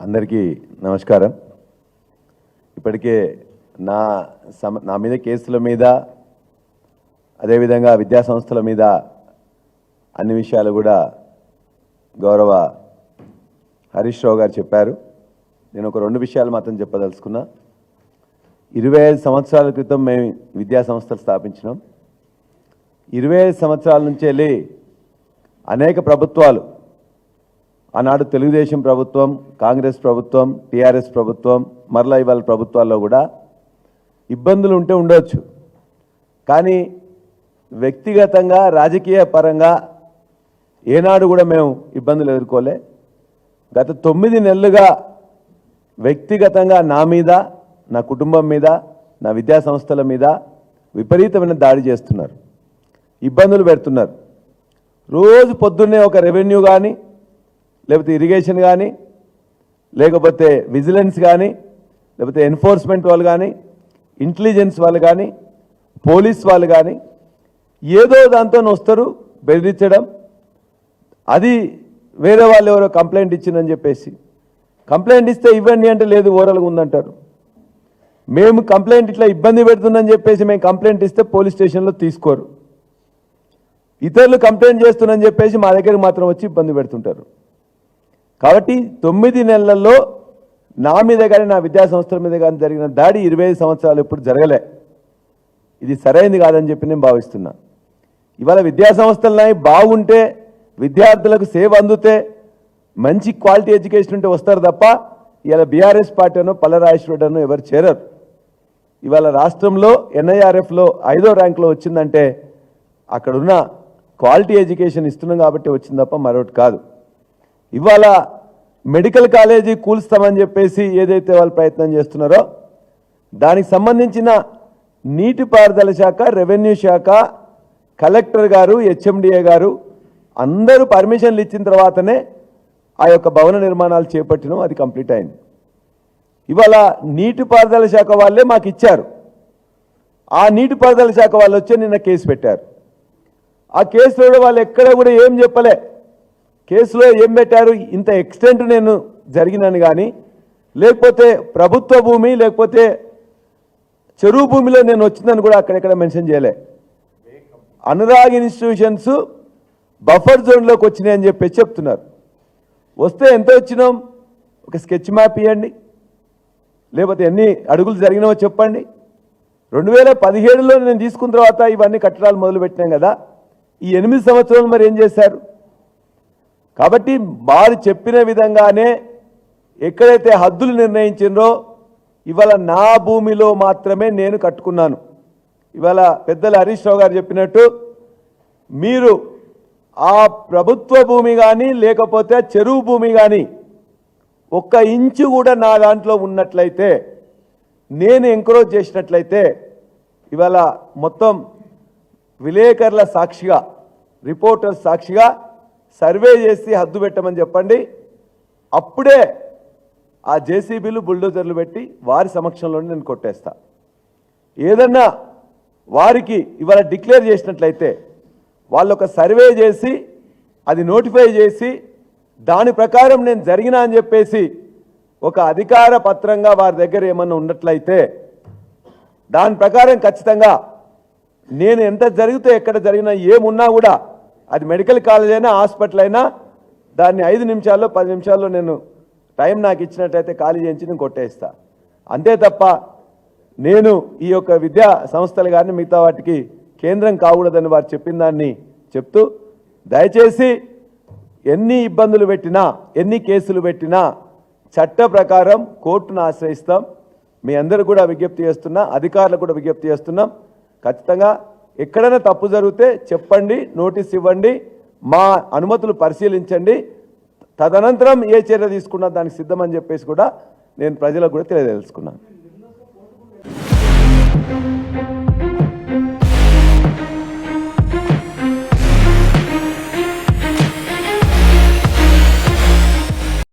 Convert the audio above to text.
అందరికీ నమస్కారం. ఇప్పటికే నా మీద కేసుల మీద అదేవిధంగా విద్యా సంస్థల మీద అన్ని విషయాలు కూడా గౌరవ హరీష్ రావు గారు చెప్పారు. నేను ఒక 2 విషయాలు మాత్రం చెప్పదలుచుకున్నా. 25 సంవత్సరాల క్రితం మేము విద్యా సంస్థలు స్థాపించినాం. 25 సంవత్సరాల నుంచి వెళ్ళి అనేక ప్రభుత్వాలు, ఆనాడు తెలుగుదేశం ప్రభుత్వం, కాంగ్రెస్ ప్రభుత్వం, టీఆర్ఎస్ ప్రభుత్వం, మరలా ఇవాళ ప్రభుత్వాల్లో కూడా ఇబ్బందులు ఉంటే ఉండవచ్చు. కానీ వ్యక్తిగతంగా రాజకీయ పరంగా ఏనాడు కూడా మేము ఇబ్బందులు ఎదుర్కోలే. గత 9 నెలలుగా వ్యక్తిగతంగా నా మీద, నా కుటుంబం మీద, నా విద్యా సంస్థల మీద విపరీతమైన దాడి చేస్తున్నారు, ఇబ్బందులు పెడుతున్నారు. రోజు పొద్దున్నే ఒక రెవెన్యూ కానీ, లేకపోతే ఇరిగేషన్ కానీ, లేకపోతే విజిలెన్స్ కానీ, లేకపోతే ఎన్ఫోర్స్మెంట్ వాళ్ళు కానీ, ఇంటెలిజెన్స్ వాళ్ళు కానీ, పోలీస్ వాళ్ళు కానీ ఏదో దాంతో వస్తారు బెదిరించడం. అది వేరే వాళ్ళు ఎవరో కంప్లైంట్ ఇచ్చిందని చెప్పేసి, కంప్లైంట్ ఇస్తే ఇవ్వండి అంటే లేదు ఓరల్గా ఉందంటారు. మేము కంప్లైంట్ ఇట్లా ఇబ్బంది పెడుతుందని చెప్పేసి మేము కంప్లైంట్ ఇస్తే పోలీస్ స్టేషన్లో తీసుకోరు. ఇతరులు కంప్లైంట్ చేస్తున్నారని చెప్పేసి మా దగ్గరకు మాత్రం వచ్చి ఇబ్బంది పెడుతుంటారు. కాబట్టి 9 నెలల్లో నా మీద కానీ, నా విద్యా సంస్థల మీద కానీ జరిగిన దాడి 25 సంవత్సరాలు ఎప్పుడు జరగలే. ఇది సరైనది కాదని చెప్పి నేను భావిస్తున్నా. ఇవాళ విద్యా సంస్థలు బాగుంటే, విద్యార్థులకు సేవ అందుతే, మంచి క్వాలిటీ ఎడ్యుకేషన్ ఉంటే వస్తారు తప్ప ఇవాళ బీఆర్ఎస్ పార్టీ అనో పల్లరాజేశ్వరుడనో ఎవరు చేరరు. ఇవాళ రాష్ట్రంలో NIRFలో 5వ ర్యాంకులో వచ్చిందంటే అక్కడున్న క్వాలిటీ ఎడ్యుకేషన్ ఇస్తున్నాం కాబట్టి వచ్చింది తప్ప మరొకటి కాదు. ఇవాళ మెడికల్ కాలేజీ కూల్స్తామని చెప్పేసి ఏదైతే వాళ్ళు ప్రయత్నం చేస్తున్నారో దానికి సంబంధించిన నీటిపారుదల శాఖ, రెవెన్యూ శాఖ, కలెక్టర్ గారు, HMDA గారు అందరూ పర్మిషన్లు ఇచ్చిన తర్వాతనే ఆ యొక్క భవన నిర్మాణాలు చేపట్టినాం. అది కంప్లీట్ అయింది. ఇవాళ నీటిపారుదల శాఖ వాళ్ళే మాకు ఇచ్చారు. ఆ నీటిపారుదల శాఖ వాళ్ళు వచ్చి నిన్న కేసు పెట్టారు. ఆ కేసులో వాళ్ళు ఎక్కడ కూడా ఏం చెప్పలే. కేసులో ఏం పెట్టారు, ఇంత ఎక్స్టెంట్ నేను జరిగినాను కానీ, లేకపోతే ప్రభుత్వ భూమి, లేకపోతే చెరువు భూమిలో నేను వచ్చిందని కూడా అక్కడెక్కడ మెన్షన్ చేయలే. అనురాగ్ ఇన్స్టిట్యూషన్స్ బఫర్ జోన్లోకి వచ్చినాయని చెప్పి చెప్తున్నారు. వస్తే ఎంత వచ్చినాం, ఒక స్కెచ్ మ్యాప్ ఇవ్వండి, లేకపోతే ఎన్ని అడుగులు జరిగినావో చెప్పండి. 2017లో నేను తీసుకున్న తర్వాత ఇవన్నీ కట్టడాలు మొదలుపెట్టినాం కదా, ఈ 8 సంవత్సరాలు మరి ఏం చేశారు? కాబట్టి వారు చెప్పిన విధంగానే ఎక్కడైతే హద్దులు నిర్ణయించిందో ఇవాళ నా భూమిలో మాత్రమే నేను కట్టుకున్నాను. ఇవాళ పెద్దలు హరీష్ రావు గారు చెప్పినట్టు మీరు ఆ ప్రభుత్వ భూమి కానీ, లేకపోతే చెరువు భూమి కానీ 1 ఇంచు కూడా నా దాంట్లో ఉన్నట్లయితే, నేను ఎంకరేజ్ చేసినట్లయితే ఇవాళ మొత్తం విలేకరుల సాక్షిగా, రిపోర్టర్స్ సాక్షిగా సర్వే చేసి హద్దు పెట్టమని చెప్పండి. అప్పుడే ఆ JCBలు, బుల్డోజర్లు పెట్టి వారి సమక్షంలోనే నేను కొట్టేస్తా. ఏదన్నా వారికి ఇవాళ డిక్లేర్ చేసినట్లయితే వాళ్ళు ఒక సర్వే చేసి అది నోటిఫై చేసి దాని ప్రకారం నేను జరిగినా అని చెప్పేసి ఒక అధికార పత్రంగా వారి దగ్గర ఏమన్నా ఉన్నట్లయితే దాని ప్రకారం ఖచ్చితంగా నేను ఎంత జరిగితే, ఎక్కడ జరిగినా, ఏమున్నా కూడా అది మెడికల్ కాలేజ్ అయినా, హాస్పిటల్ అయినా దాన్ని 5 నిమిషాల్లో 10 నిమిషాల్లో నేను టైం నాకు ఇచ్చినట్టయితే ఖాళీ చేయించి నేను కొట్టేస్తా. అంతే తప్ప నేను ఈ యొక్క విద్యా సంస్థలు కానీ మిగతా వాటికి కేంద్రం కాకూడదని వారు చెప్పిన దాన్ని చెప్తూ, దయచేసి ఎన్ని ఇబ్బందులు పెట్టినా, ఎన్ని కేసులు పెట్టినా చట్ట ప్రకారం కోర్టును ఆశ్రయిస్తాం. మీ అందరూ కూడా విజ్ఞప్తి చేస్తున్నా, అధికారులకు కూడా విజ్ఞప్తి చేస్తున్నాం. ఖచ్చితంగా ఎక్కడైనా తప్పు జరిగితే చెప్పండి, నోటీస్ ఇవ్వండి, మా అనుమతులు పరిశీలించండి, తదనంతరం ఏ చర్య తీసుకున్నా దానికి సిద్ధమని చెప్పేసి కూడా నేను ప్రజలకు కూడా తెలియజేసుకున్నాను.